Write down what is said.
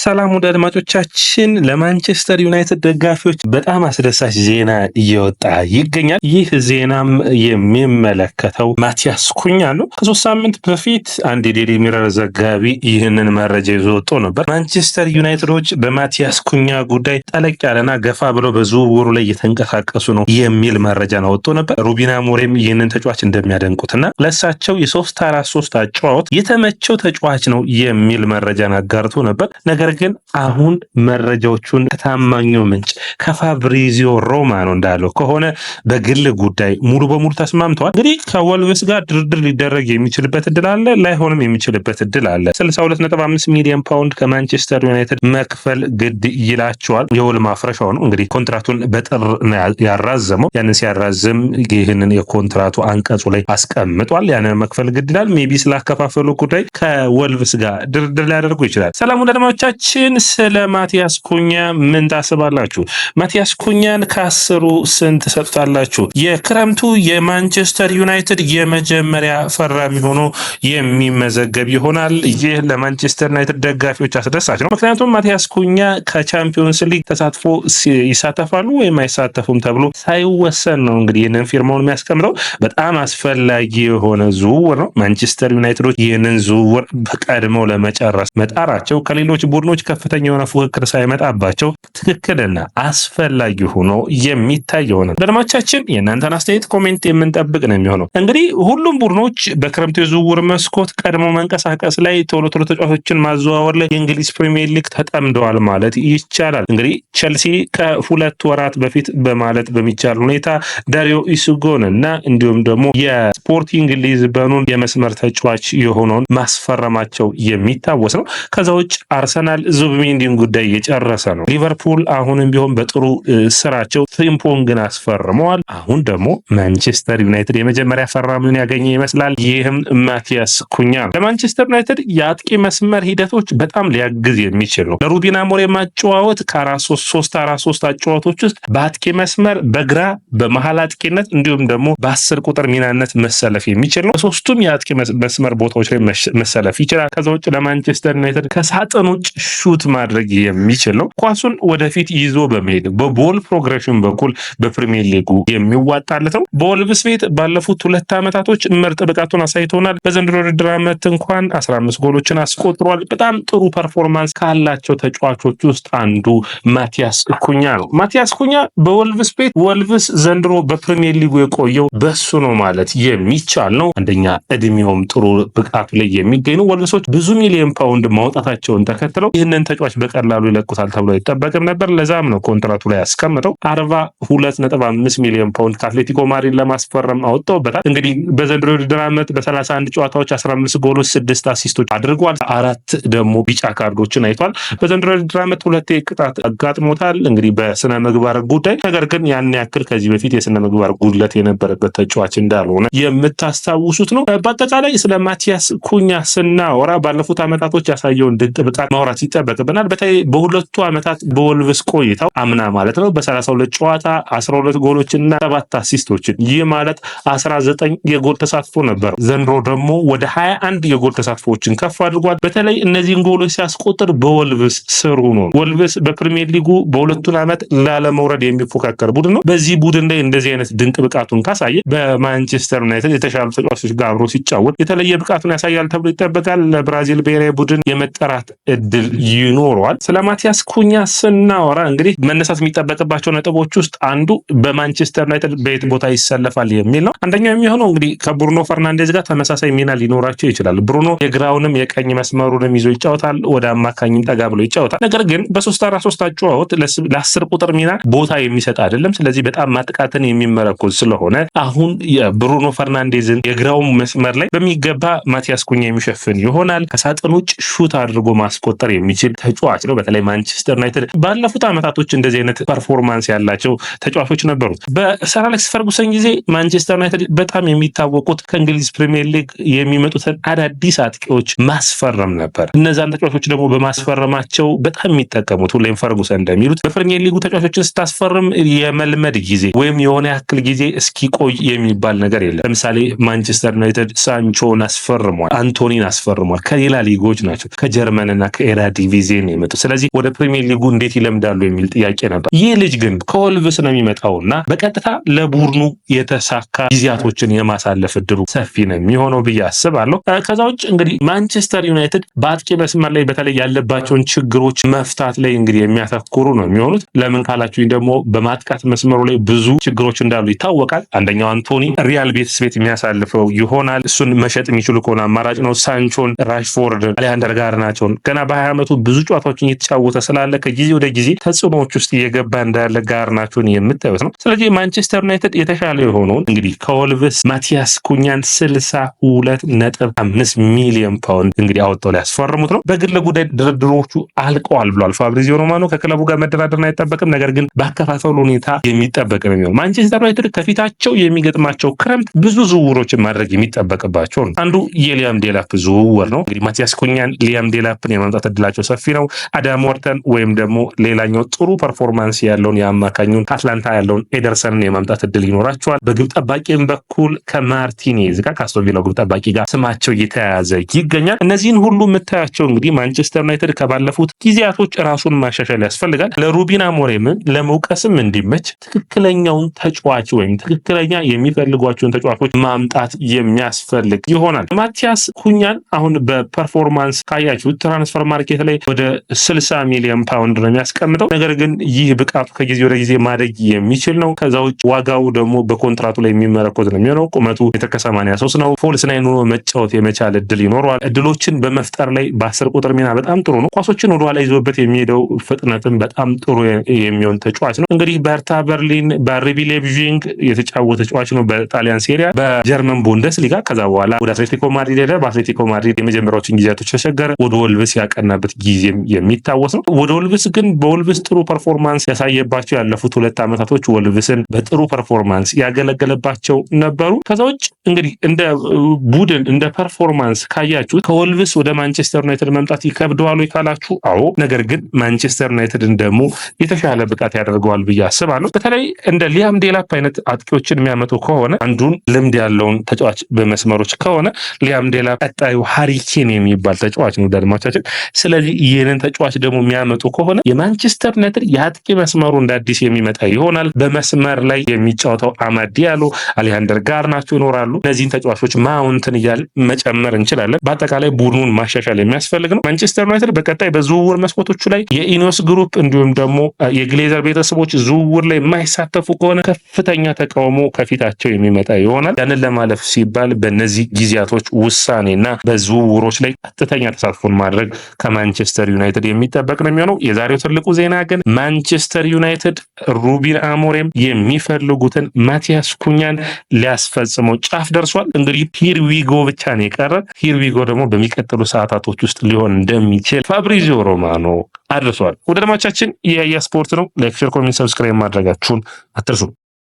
ሰላም ወደ አድማጮቻችን፣ ለማንቸስተር ዩናይትድ ደጋፊዎች በጣም አስደሳች ዜና እየወጣ ይገኛል። ይህ ዜናም የሚመለከተው ማቲያስ ኩኛ ነው። ከ3 ሳምንት በፊት አንድ የዴሊ ሚረር ዘጋቢ ይህንን መረጃ ይዞ ወጥቶ ነበር። ማንቸስተር ዩናይትዶች በማቲያስ ኩኛ ጉዳይ ጠለቅ ያለና ገፋ ብለው በዝውውሩ ላይ እየተንቀሳቀሱ ነው የሚል መረጃ ነው ወጥቶ ነበር። ሩበን አሞሪም ይህንን ተጫዋች እንደሚያደንቁትና ለሳቸው የ3-4-3 አጫዋወት የተመቸው ተጫዋች ነው የሚል መረጃን አጋርቶ ነበር። ነገር ግን አሁን መረጃዎቹን ከታማኙ ምንጭ ከፋብሪዚዮ ሮማኖ እንዳለው ከሆነ በግል ጉዳይ ሙሉ በሙሉ ተስማምተዋል። እንግዲህ ከወልቭስ ጋር ድርድር ሊደረግ የሚችልበት እድል አለ፣ ላይሆንም የሚችልበት እድል አለ። 62.5 ሚሊዮን ፓውንድ ከማንቸስተር ዩናይትድ መክፈል ግድ ይላቸዋል። የውል ማፍረሻው ነው እንግዲህ ኮንትራቱን በጥር ያራዘመው። ያንን ሲያራዝም ይህንን የኮንትራቱ አንቀጹ ላይ አስቀምጧል። ያንን መክፈል ግድ ይላል። ሜቢ ስላከፋፈሉ ጉዳይ ከወልቭስ ጋር ድርድር ሊያደርጉ ይችላል። ሰላም ወዳጆቻችን፣ ስለ ማቲያስ ኩኛ ምን ታስባላችሁ? ማቲያስ ኩኛን ከ10 ስንት ሰጥታላችሁ? የክረምቱ የማንቸስተር ዩናይትድ የመጀመሪያ ፈራሚ ሆኖ የሚመዘገብ ይሆናል። ይህ ለማንቸስተር ዩናይትድ ደጋፊዎች አስደሳች ነው። ምክንያቱም ማቲያስ ኩኛ ከቻምፒዮንስ ሊግ ተሳትፎ ይሳተፋሉ ወይም አይሳተፉም ተብሎ ሳይወሰን ነው እንግዲህ ይህንን ፊርማውን የሚያስቀምጠው። በጣም አስፈላጊ የሆነ ዝውውር ነው። ማንቸስተር ዩናይትዶች ይህንን ዝውውር በቀድመው ለመጨረስ መጣራቸው ከሌሎች ቡድኖች ከፍተኛ የሆነ ፉክክር ሳይመጣባቸው ትክክልና አስፈላጊ ሆኖ የሚታይ ይሆናል። አድማጮቻችን የእናንተን አስተያየት ኮሜንት የምንጠብቅ ነው የሚሆነው። እንግዲህ ሁሉም ቡድኖች በክረምቱ የዝውውር መስኮት ቀድሞ መንቀሳቀስ ላይ ቶሎ ተጫዋቾችን ማዘዋወር ላይ የእንግሊዝ ፕሪሚየር ሊግ ተጠምደዋል ማለት ይቻላል። እንግዲህ ቸልሲ ከ2 ወራት በፊት በማለት በሚቻል ሁኔታ ዳሪዮ ኢሱጎን እና እንዲሁም ደግሞ የስፖርቲንግ ሊዝበኑን የመስመር ተጫዋች የሆነውን ማስፈረማቸው የሚታወስ ነው። ከዛ ውጭ አርሰናል ዙቢሜንዲን ጉዳይ እየጨረሰ ነው። ሊቨርፑል አሁንም ቢሆን በጥሩ ስራቸው ፍሪምፖንግን አስፈርመዋል። አሁን ደግሞ ማንቸስተር ዩናይትድ የመጀመሪያ ፈራሚውን ያገኘ ይመስላል። ይህም ማቲያስ ኩኛ ነው። ለማንቸስተር ዩናይትድ የአጥቂ መስመር ሂደቶች በጣም ሊያግዝ የሚችል ነው። ለሩበን አሞሪም ማጫወት ከ3-4-3 አጫዋቶች ውስጥ በአጥቂ መስመር በግራ በመሃል አጥቂነት እንዲሁም ደግሞ በ10 ቁጥር ሚናነት መሰለፍ የሚችል ነው። በሶስቱም የአጥቂ መስመር ቦታዎች ላይ መሰለፍ ይችላል። ከዛ ውጭ ለማንቸስተር ዩናይትድ ከሳጥን ውጭ ሹት ማድረግ የሚችል ነው። ኳሱን ወደፊት ይዞ በመሄድ በቦል ፕሮግሬሽን በኩል በፕሪሚየር ሊጉ የሚዋጣለት ነው። በወልቭስ ቤት ባለፉት 2 ዓመታቶች ምርጥ ብቃቱን አሳይቶናል። በዘንድሮ ውድድር ዓመት እንኳን 15 ጎሎችን አስቆጥሯል። በጣም ጥሩ ፐርፎርማንስ ካላቸው ተጫዋቾች ውስጥ አንዱ ማቲያስ ኩኛ ነው። ማቲያስ ኩኛ በወልቭስ ቤት ወልቭስ ዘንድሮ በፕሪሚየር ሊጉ የቆየው በሱ ነው ማለት የሚቻል ነው። አንደኛ እድሜውም ጥሩ ብቃቱ ላይ የሚገኝ ነው። ወልቭሶች ብዙ ሚሊዮን ፓውንድ ማውጣታቸውን ተከትለው ይህንን ተጫዋች በቀላሉ ይለቁታል ተብሎ አይጠበቅም ነበር። ለዛም ነው ኮንትራቱ ላይ ያስቀምጠው 42.5 ሚሊዮን ፓውንድ ከአትሌቲኮ ማድሪድ ለማስፈረም አወጣውበታል። እንግዲህ በዘንድሮ ውድድር ዓመት በ31 ጨዋታዎች 15 ጎሎች 6 አሲስቶች አድርጓል። 4 ደግሞ ቢጫ ካርዶችን አይቷል። በዘንድሮ ውድድር ዓመት 2 ቅጣት አጋጥሞታል እንግዲህ በስነ ምግባር ጉዳይ። ነገር ግን ያን ያክል ከዚህ በፊት የስነ ምግባር ጉድለት የነበረበት ተጫዋች እንዳልሆነ የምታስታውሱት ነው። በአጠቃላይ ስለ ማቲያስ ኩኛ ስናወራ ባለፉት ዓመታቶች ያሳየውን ድንቅ ብቃት ማውራት ይጠበቅብናል። በተለይ በሁለቱ ዓመታት በወልቭስ ቆይታው አምና ማለት ነው በ32 ጨዋታ 12 ጎሎችና 7 አሲስቶችን፣ ይህ ማለት 19 የጎል ተሳትፎ ነበር። ዘንድሮ ደግሞ ወደ 21 የጎል ተሳትፎችን ከፍ አድርጓል። በተለይ እነዚህን ጎሎች ሲያስቆጥር በወልቭስ ስር ሆኖ ወልቭስ በፕሪሚየር ሊጉ በሁለቱን ዓመት ላለመውረድ የሚፎካከር ቡድን ነው። በዚህ ቡድን ላይ እንደዚህ አይነት ድንቅ ብቃቱን ካሳየ በማንቸስተር ዩናይትድ የተሻሉ ተጫዋቾች ጋር አብሮ ሲጫወት የተለየ ብቃቱን ያሳያል ተብሎ ይጠበቃል። ለብራዚል ብሔራዊ ቡድን የመጠራት እድል ይኖረዋል። ስለ ማቲያስ ኩኛ ስናወራ እንግዲህ መነሳት የሚጠበቅባቸው ነጥቦች ውስጥ አንዱ በማንቸስተር ዩናይትድ በየት ቦታ ይሰለፋል የሚል ነው። አንደኛው የሚሆነው እንግዲህ ከብሩኖ ፈርናንዴዝ ጋር ተመሳሳይ ሚና ሊኖራቸው ይችላል። ብሩኖ የግራውንም የቀኝ መስመሩንም ይዞ ይጫወታል፣ ወደ አማካኝም ጠጋ ብሎ ይጫወታል። ነገር ግን በ3-4-3 አጫዋወት ለ10 ቁጥር ሚና ቦታ የሚሰጥ አይደለም። ስለዚህ በጣም ማጥቃትን የሚመረኮዝ ስለሆነ አሁን የብሩኖ ፈርናንዴዝን የግራው መስመር ላይ በሚገባ ማቲያስ ኩኛ የሚሸፍን ይሆናል። ከሳጥን ውጭ ሹት አድርጎ ማስቆጠር የሚችል ተጫዋች ነው። በተለይ ማንቸስተር ዩናይትድ ባለፉት ዓመታቶች እንደዚህ አይነት ፐርፎርማንስ ያላቸው ተጫዋቾች ነበሩ። በሰር አሌክስ ፈርጉሰን ጊዜ ማንቸስተር ዩናይትድ በጣም የሚታወቁት ከእንግሊዝ ፕሪሚየር ሊግ የሚመጡትን አዳዲስ አጥቂዎች ማስፈረም ነበር። እነዛን ተጫዋቾች ደግሞ በማስፈረማቸው በጣም የሚጠቀሙት ሁሌም ፈርጉሰን እንደሚሉት በፕሪሚየር ሊጉ ተጫዋቾችን ስታስፈርም የመልመድ ጊዜ ወይም የሆነ ያክል ጊዜ እስኪቆይ የሚባል ነገር የለም። ለምሳሌ ማንቸስተር ዩናይትድ ሳንቾን አስፈርሟል፣ አንቶኒን አስፈርሟል። ከሌላ ሊጎች ናቸው፣ ከጀርመንና ከኤራዲ ዲቪዚየን የመጡ ስለዚህ ወደ ፕሪሚየር ሊጉ እንዴት ይለምዳሉ የሚል ጥያቄ ነበር። ይህ ልጅ ግን ከወልቭስ ነው የሚመጣውና በቀጥታ ለቡድኑ የተሳካ ጊዜያቶችን የማሳለፍ እድሉ ሰፊ ነው የሚሆነው ብዬ አስባለሁ። ከዛ ውጭ እንግዲህ ማንቸስተር ዩናይትድ በአጥቂ መስመር ላይ በተለይ ያለባቸውን ችግሮች መፍታት ላይ እንግዲህ የሚያተኩሩ ነው የሚሆኑት። ለምን ካላችሁኝ ደግሞ በማጥቃት መስመሩ ላይ ብዙ ችግሮች እንዳሉ ይታወቃል። አንደኛው አንቶኒ ሪያል ቤትስ ቤት የሚያሳልፈው ይሆናል። እሱን መሸጥ የሚችሉ ከሆነ አማራጭ ነው። ሳንቾን፣ ራሽፎርድን፣ አሌሃንደር ጋርናቾን ገና በ20 ዓመቱ ብዙ ጨዋታዎችን እየተጫወተ ስላለ ከጊዜ ወደ ጊዜ ተጽዕኖዎች ውስጥ እየገባ እንዳለ ጋርናቾን የምታዩት ነው። ስለዚህ ማንቸስተር ዩናይትድ የተሻለ የሆነውን እንግዲህ ከወልቭስ ማቲያስ ኩኛን 62.5 ሚሊዮን ፓውንድ እንግዲህ አወጣው ሊያስፈርሙት ነው። በግል ጉዳይ ድርድሮቹ አልቀዋል ብሏል ፋብሪዚዮ ሮማኖ። ከክለቡ ጋር መደራደርን አይጠበቅም፣ ነገር ግን ባከፋፈሉ ሁኔታ የሚጠበቅ ነው የሚሆነው። ማንቸስተር ዩናይትድ ከፊታቸው የሚገጥማቸው ክረምት ብዙ ዝውውሮችን ማድረግ የሚጠበቅባቸው ነው። አንዱ የሊያም ዴላፕ ዝውውር ነው። እንግዲህ ማቲያስ ኩኛን ሊያም ዴላፕን የማምጣት እድላቸው ሰፊ ነው። አዳም ወርተን ወይም ደግሞ ሌላኛው ጥሩ ፐርፎርማንስ ያለውን የአማካኙን ከአትላንታ ያለውን ኤደርሰንን የማምጣት እድል ይኖራቸዋል። በግብ ጠባቂም በኩል ከማርቲኔዝ ጋር ከአስቶን ቪላው ግብ ጠባቂ ጋር ስማቸው እየተያያዘ ይገኛል። እነዚህን ሁሉ የምታያቸው እንግዲህ ማንቸስተር ዩናይትድ ከባለፉት ጊዜያቶች ራሱን ማሻሻል ያስፈልጋል። ለሩበን አሞሪምም ለመውቀስም እንዲመች ትክክለኛውን ተጫዋች ወይም ትክክለኛ የሚፈልጓቸውን ተጫዋቾች ማምጣት የሚያስፈልግ ይሆናል። ማቲያስ ኩኛን አሁን በፐርፎርማንስ ካያችሁት ትራንስፈር ማርኬት ላይ ወደ 60 ሚሊዮን ፓውንድ ነው የሚያስቀምጠው። ነገር ግን ይህ ብቃቱ ከጊዜ ወደ ጊዜ ማደግ የሚችል ነው። ከዛ ውጭ ዋጋው ደግሞ በኮንትራቱ ላይ የሚመረኮዝ ነው የሚሆነው። ቁመቱ ሜትር ከ83 ነው። ፎልስ ናይን ሆኖ መጫወት የመቻል እድል ይኖረዋል። እድሎችን በመፍጠር ላይ በ10 ቁጥር ሚና በጣም ጥሩ ነው። ኳሶችን ወደኋላ ይዞበት የሚሄደው ፍጥነትም በጣም ጥሩ የሚሆን ተጫዋች ነው። እንግዲህ በርታ በርሊን በአርቢ ሌይፕዚግ የተጫወተ ተጫዋች ነው በጣሊያን ሴሪያ፣ በጀርመን ቡንደስሊጋ። ከዛ በኋላ ወደ አትሌቲኮ ማድሪድ ሄደ። በአትሌቲኮ ማድሪድ የመጀመሪያዎችን ጊዜያቶች ተቸገረ። ወደ ወልቭስ ያቀናበት ጊዜም የሚታወስ ነው። ወደ ወልቭስ ግን በወልቭስ ጥሩ ፐርፎርማንስ ያሳየባቸው ያለፉት 2 ዓመታቶች ወልቭስን በጥሩ ፐርፎርማንስ ያገለገለባቸው ነበሩ። ከዛ ውጭ እንግዲህ እንደ ቡድን እንደ ፐርፎርማንስ ካያችሁ ከወልቭስ ወደ ማንቸስተር ዩናይትድ መምጣት ይከብደዋል ካላችሁ አዎ፣ ነገር ግን ማንቸስተር ዩናይትድን ደግሞ የተሻለ ብቃት ያደርገዋል ብዬ አስባለሁ። በተለይ እንደ ሊያም ዴላፕ አይነት አጥቂዎችን የሚያመጡ ከሆነ አንዱን ልምድ ያለውን ተጫዋች በመስመሮች ከሆነ ሊያም ዴላፕ ቀጣዩ ሃሪኬን የሚባል ተጫዋች ነው አድማጮቻችን። ስለዚህ ይህንን ተጫዋች ደግሞ የሚያመጡ ከሆነ የማንቸስተር ዩናይትድ የአጥቂ መስመሩ እንደ አዲስ የሚመጣ ይሆናል። በመስመር ላይ የሚጫወተው አማድ ዲያሎ፣ አሌሃንደር ጋርናቾ ይኖራሉ። እነዚህን ተጫዋቾች ማውንትን እያል መጨመር እንችላለን። በአጠቃላይ ቡድኑን ማሻሻል የሚያስፈልግ ነው። ማንቸስተር ዩናይትድ በቀጣይ በዝውውር መስኮቶቹ ላይ የኢኖስ ግሩፕ እንዲሁም ደግሞ የግሌዘር ቤተሰቦች ዝውውር ላይ የማይሳተፉ ከሆነ ከፍተኛ ተቃውሞ ከፊታቸው የሚመጣ ይሆናል። ያንን ለማለፍ ሲባል በእነዚህ ጊዜያቶች ውሳኔና በዝውውሮች ላይ ቀጥተኛ ተሳትፎን ማድረግ ከማንቸስተር ዩናይትድ የሚጠበቅ ነው የሚሆነው። የዛሬው ትልቁ ዜና ግን ማንቸስተር ዩናይትድ ሩበን አሞሪም የሚፈልጉትን ማቲያስ ኩኛን ሊያስፈጽመው ጫፍ ደርሷል። እንግዲህ ሂርዊጎ ብቻ ነው የቀረ። ሂርዊጎ ደግሞ በሚቀጥሉ ሰዓታቶች ውስጥ ሊሆን እንደሚችል ፋብሪዚዮ ሮማኖ አድርሷል። ወደ ደማቻችን የያ ስፖርት ነው። ላይክ፣ ሼር፣ ኮሜንት፣ ሰብስክራይብ ማድረጋችሁን አትርሱ።